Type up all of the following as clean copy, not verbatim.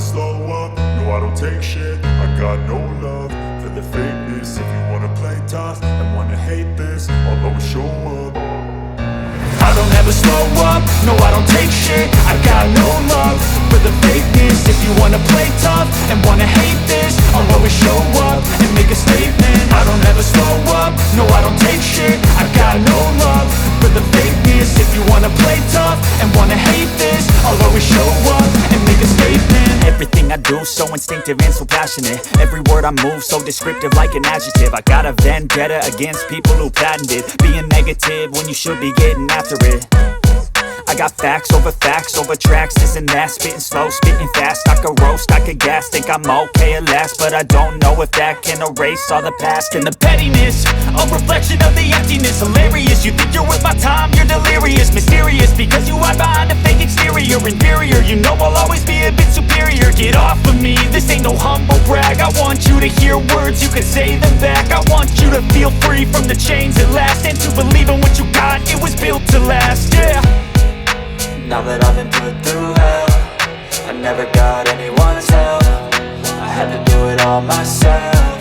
slow up, no I don't take shit. I got no love for the fakeness. If you wanna play tough and wanna hate this, I'll always show up. I don't ever slow up, no I don't take shit. I got no love for the fakeness. If you wanna play tough and wanna hate this, I'll always show up and make a statement. I don't ever slow up, no I don't take shit. I got no love for the fakeness. If you wanna play tough and wanna hate this, I'll always show up and make a statement. Everything I do so instinctive and so passionate. Every word I move so descriptive like an adjective. I got a vendetta against people who patented being negative when you should be getting after it. I got facts over tracks, this and that. Spitting slow, spitting fast, I could roast, I could gas. Think I'm okay at last, but I don't know if that can erase all the past. And the pettiness, a reflection of the emptiness. Hilarious, you think you're worth my time, you're delirious. Mysterious, because you hide behind a fake exterior. Inferior, you know I'll always be a bit superior. Get off of me, this ain't no humble brag. I want you to hear words, you can say them back. I want you to feel free from the chains at last, and to believe in what you got, it was built to last, yeah. Now that I've been put through hell, I never got anyone's help. I had to do it all myself.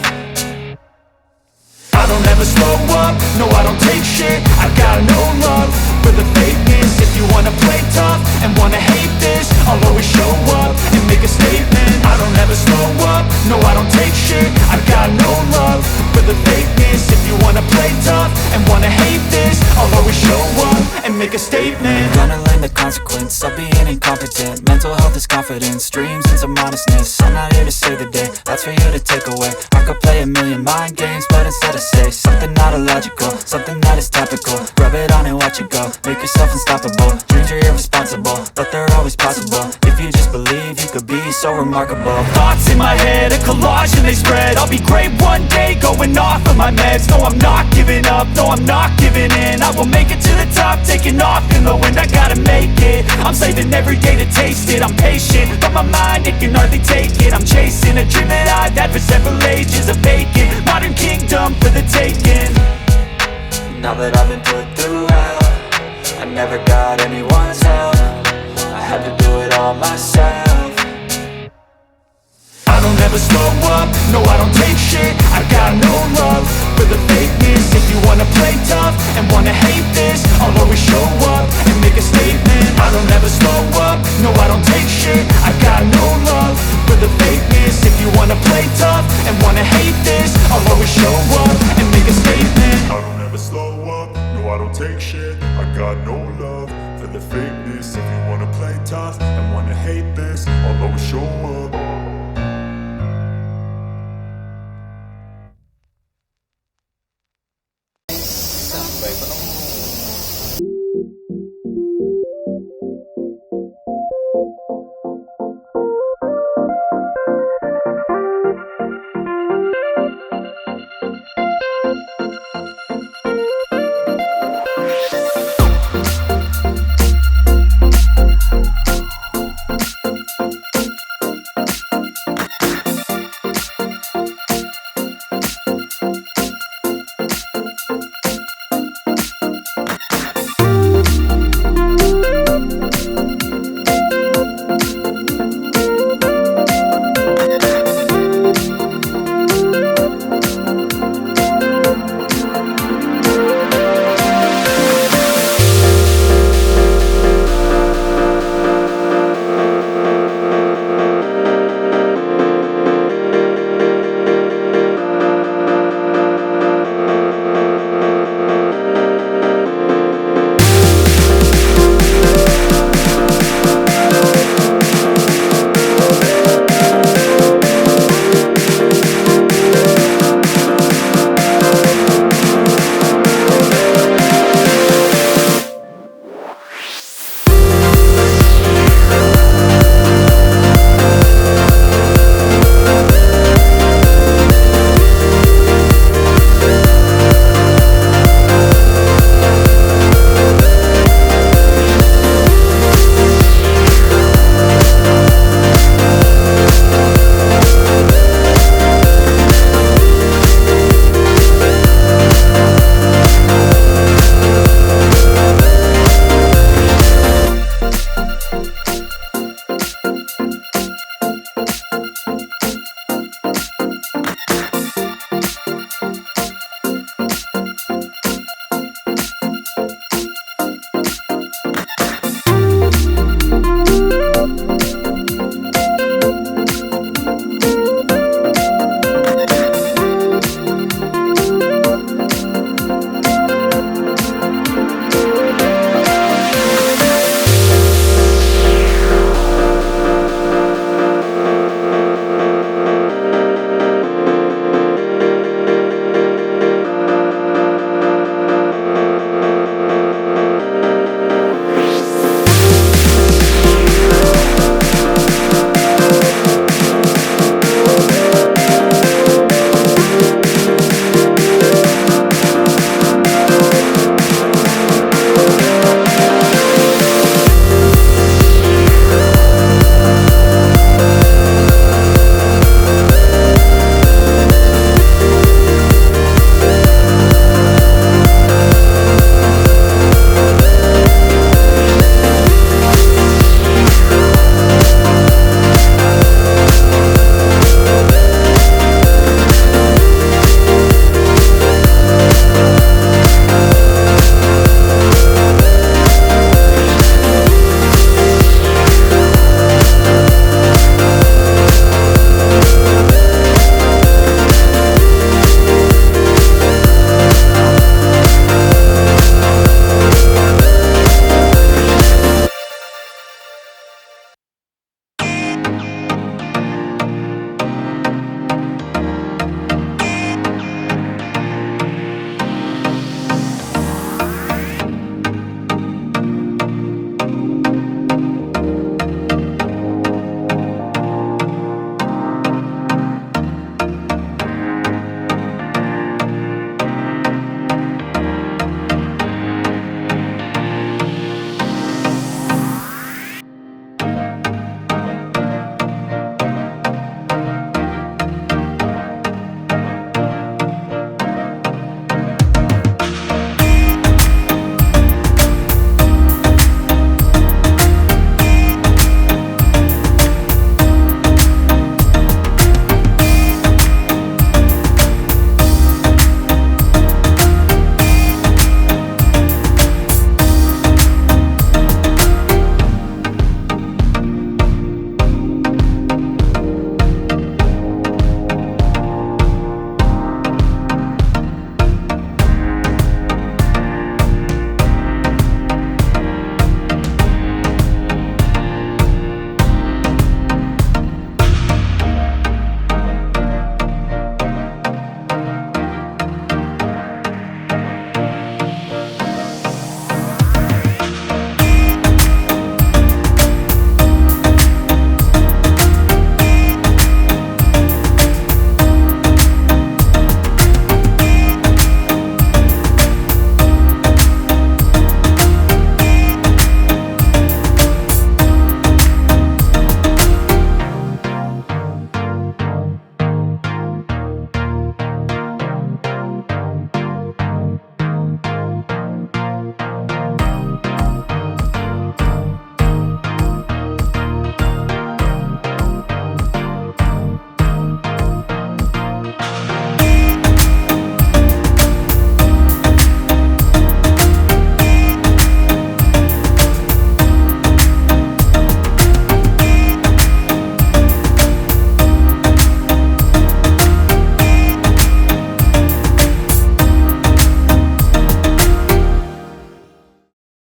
I don't ever slow up, no I don't take shit. I got no love for the fakeness. If you wanna play tough and wanna hate this, I'll always show up and make a statement. I don't ever slow up, no I don't take shit. I got no love for the fakeness. If you wanna play tough and wanna hate this, I'll always show up and make a statement. Gonna learn the consequence of being incompetent. Mental health is confidence, dreams and some honestness. I'm not here to save the day, that's for you to take away. I could play a million mind games, but instead I say something not illogical, something that is topical. Rub it on and watch it go, make yourself unstoppable. Dreams are irresponsible, but they're always possible. If you just believe, you could be so remarkable. Thoughts in my head, a collage and they spread. I'll be great one day, going off of my meds. No, I'm not giving up, no, I'm not giving in. I will make it to the top, taking off in the wind. I gotta make it, I'm saving every day to taste it. I'm patient, but my mind, it can hardly take it. I'm chasing a dream that I've had for several ages. A vacant, modern kingdom for the taking. Now that I've been put through hell, I never got anyone's help. I had to do it all myself. I don't ever slow up, no I don't take shit. I got no love for the fakeness. If you wanna play tough and wanna hate this, I'll always show up and make a statement. I don't ever slow up, no I don't take shit. I got no love for the fakeness. If you wanna play tough and wanna hate